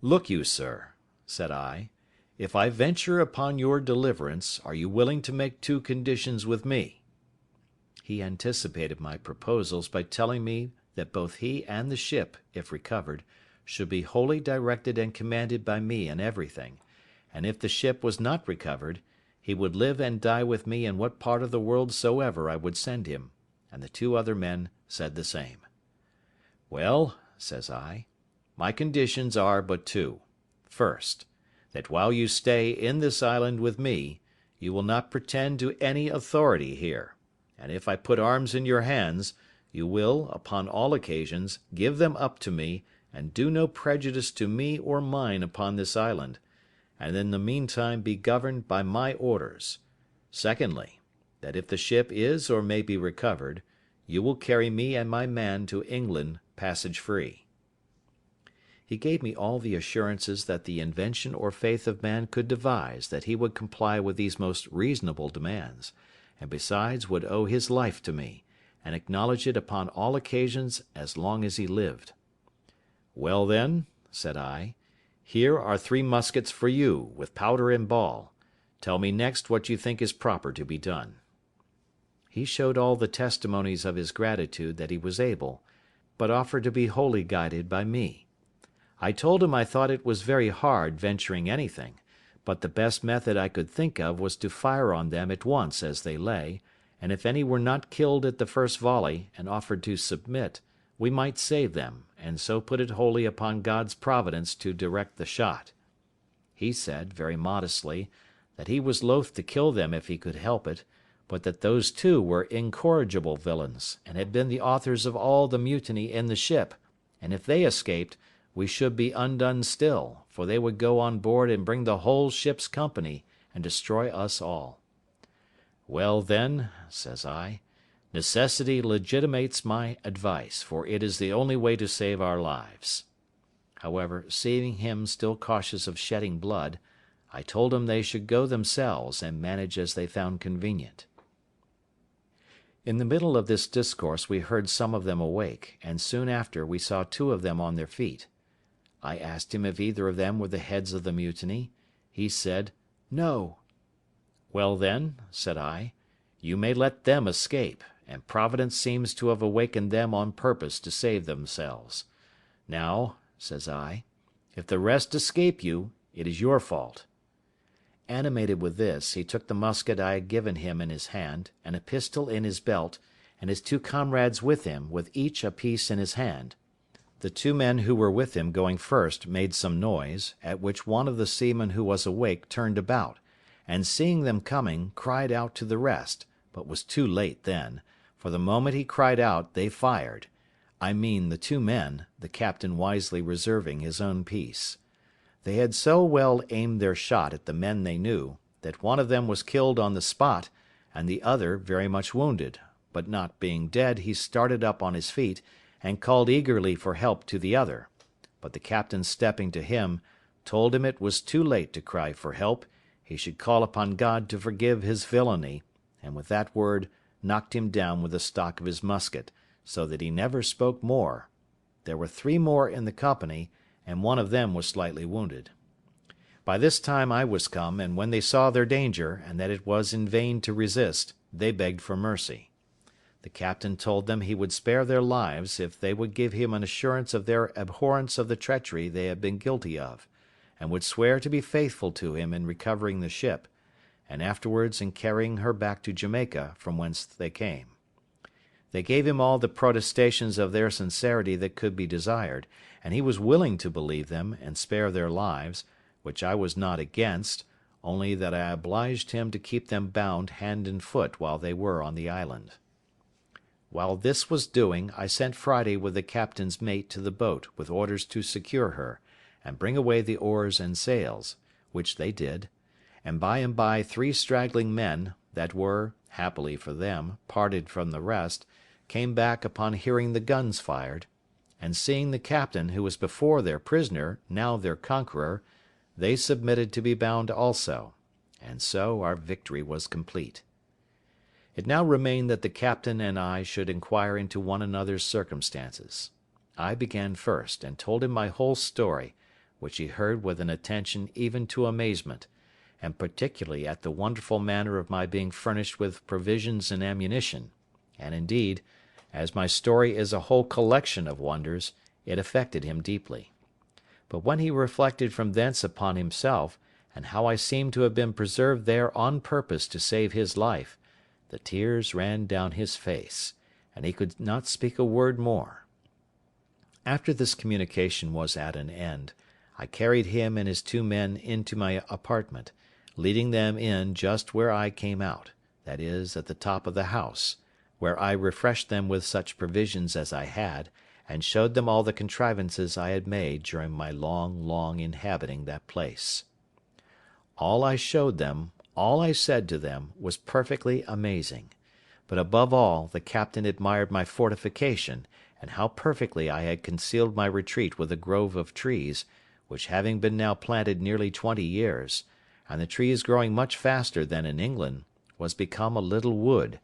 "Look you, sir," said I, "if I venture upon your deliverance, are you willing to make two conditions with me?" He anticipated my proposals by telling me that both he and the ship, if recovered, should be wholly directed and commanded by me in everything, and if the ship was not recovered, he would live and die with me in what part of the world soever I would send him, and the two other men said the same. "Well," says I, "my conditions are but two. First, that while you stay in this island with me, you will not pretend to any authority here, and if I put arms in your hands, you will, upon all occasions, give them up to me, and do no prejudice to me or mine upon this island, and in the meantime be governed by my orders. Secondly, that if the ship is or may be recovered, you will carry me and my man to England passage free." He gave me all the assurances that the invention or faith of man could devise that he would comply with these most reasonable demands, and besides would owe his life to me, and acknowledge it upon all occasions as long as he lived. "Well, then," said I, "here are 3 muskets for you, with powder and ball. Tell me next what you think is proper to be done." He showed all the testimonies of his gratitude that he was able, but offered to be wholly guided by me. I told him I thought it was very hard venturing anything, but the best method I could think of was to fire on them at once as they lay, and if any were not killed at the first volley, and offered to submit, we might save them, and so put it wholly upon God's providence to direct the shot. He said, very modestly, that he was loath to kill them if he could help it, but that those 2 were incorrigible villains, and had been the authors of all the mutiny in the ship, and if they escaped, we should be undone still, for they would go on board and bring the whole ship's company, and destroy us all. "Well, then," says I, "necessity legitimates my advice, for it is the only way to save our lives." However, seeing him still cautious of shedding blood, I told him they should go themselves, and manage as they found convenient. In the middle of this discourse we heard some of them awake, and soon after we saw 2 of them on their feet. I asked him if either of them were the heads of the mutiny. He said, "No." "Well, then," said I, "you may let them escape, and Providence seems to have awakened them on purpose to save themselves. Now," says I, "if the rest escape you, it is your fault." Animated with this, he took the musket I had given him in his hand, and a pistol in his belt, and his 2 comrades with him, with each a piece in his hand. The 2 men who were with him going first made some noise, at which one of the seamen who was awake turned about, and seeing them coming, cried out to the rest, but was too late then, for the moment he cried out they fired. I mean the 2 men, the captain wisely reserving his own piece. They had so well aimed their shot at the men they knew, that one of them was killed on the spot, and the other very much wounded, but not being dead, he started up on his feet, and called eagerly for help to the other; but the captain stepping to him, told him it was too late to cry for help, he should call upon God to forgive his villainy, and with that word knocked him down with the stock of his musket, so that he never spoke more. There were 3 more in the company, and one of them was slightly wounded. By this time I was come, and when they saw their danger, and that it was in vain to resist, they begged for mercy. The captain told them he would spare their lives if they would give him an assurance of their abhorrence of the treachery they had been guilty of, and would swear to be faithful to him in recovering the ship, and afterwards in carrying her back to Jamaica, from whence they came. They gave him all the protestations of their sincerity that could be desired, and he was willing to believe them and spare their lives, which I was not against, only that I obliged him to keep them bound hand and foot while they were on the island. While this was doing, I sent Friday with the captain's mate to the boat with orders to secure her, and bring away the oars and sails, which they did, and by 3 straggling men, that were, happily for them, parted from the rest, came back upon hearing the guns fired, and seeing the captain, who was before their prisoner, now their conqueror, they submitted to be bound also, and so our victory was complete. It now remained that the captain and I should inquire into one another's circumstances. I began first, and told him my whole story, which he heard with an attention even to amazement, and particularly at the wonderful manner of my being furnished with provisions and ammunition; and indeed, as my story is a whole collection of wonders, it affected him deeply. But when he reflected from thence upon himself, and how I seemed to have been preserved there on purpose to save his life, the tears ran down his face, and he could not speak a word more. After this communication was at an end, I carried him and his 2 men into my apartment, leading them in just where I came out, that is, at the top of the house, where I refreshed them with such provisions as I had, and showed them all the contrivances I had made during my long inhabiting that place. All I showed them, all I said to them, was perfectly amazing; but above all the captain admired my fortification, and how perfectly I had concealed my retreat with a grove of trees, which having been now planted nearly 20 years, and the trees growing much faster than in England, was become a little wood,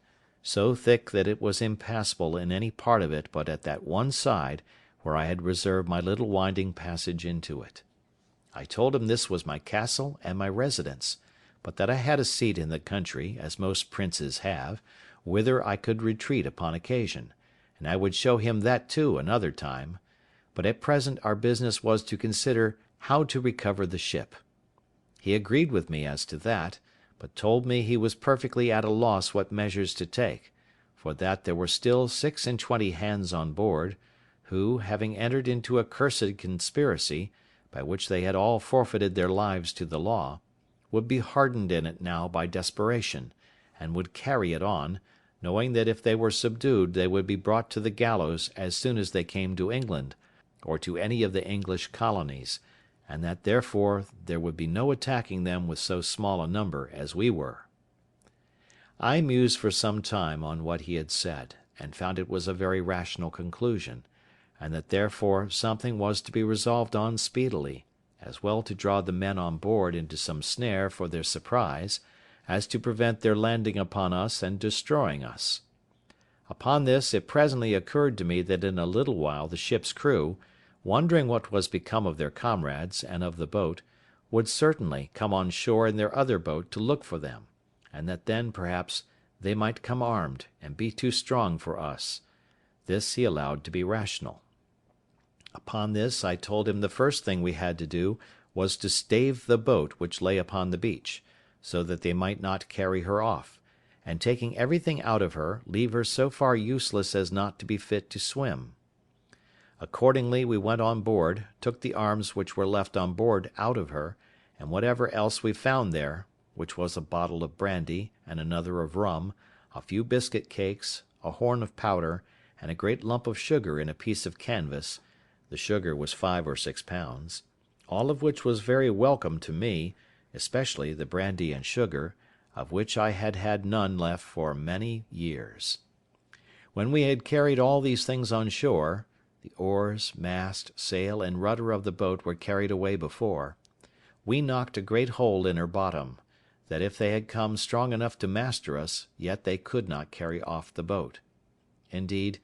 so thick that it was impassable in any part of it but at that one side where I had reserved my little winding passage into it. I told him this was my castle and my residence, but that I had a seat in the country, as most princes have, whither I could retreat upon occasion, and I would show him that too another time; but at present our business was to consider how to recover the ship. He agreed with me as to that, but told me he was perfectly at a loss what measures to take, for that there were still 26 hands on board, who, having entered into a cursed conspiracy, by which they had all forfeited their lives to the law, would be hardened in it now by desperation, and would carry it on, knowing that if they were subdued they would be brought to the gallows as soon as they came to England, or to any of the English colonies, and that therefore there would be no attacking them with so small a number as we were. I mused for some time on what he had said, and found it was a very rational conclusion, and that therefore something was to be resolved on speedily, as well to draw the men on board into some snare for their surprise, as to prevent their landing upon us and destroying us. Upon this it presently occurred to me that in a little while the ship's crew, wondering what was become of their comrades and of the boat, would certainly come on shore in their other boat to look for them, and that then, perhaps, they might come armed, and be too strong for us. This he allowed to be rational. Upon this I told him the first thing we had to do was to stave the boat which lay upon the beach, so that they might not carry her off, and taking everything out of her, leave her so far useless as not to be fit to swim. Accordingly we went on board, took the arms which were left on board out of her, and whatever else we found there, which was a bottle of brandy, and another of rum, a few biscuit cakes, a horn of powder, and a great lump of sugar in a piece of canvas (the sugar was 5 or 6 pounds), all of which was very welcome to me, especially the brandy and sugar, of which I had had none left for many years. When we had carried all these things on shore, the oars, mast, sail, and rudder of the boat were carried away before, we knocked a great hole in her bottom, that if they had come strong enough to master us, yet they could not carry off the boat. Indeed,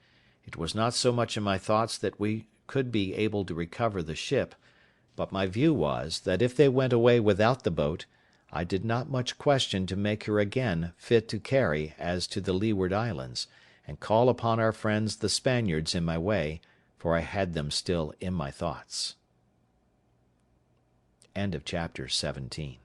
it was not so much in my thoughts that we could be able to recover the ship, but my view was, that if they went away without the boat, I did not much question to make her again fit to carry as to the Leeward Islands, and call upon our friends the Spaniards in my way, for I had them still in my thoughts. Chapter 18.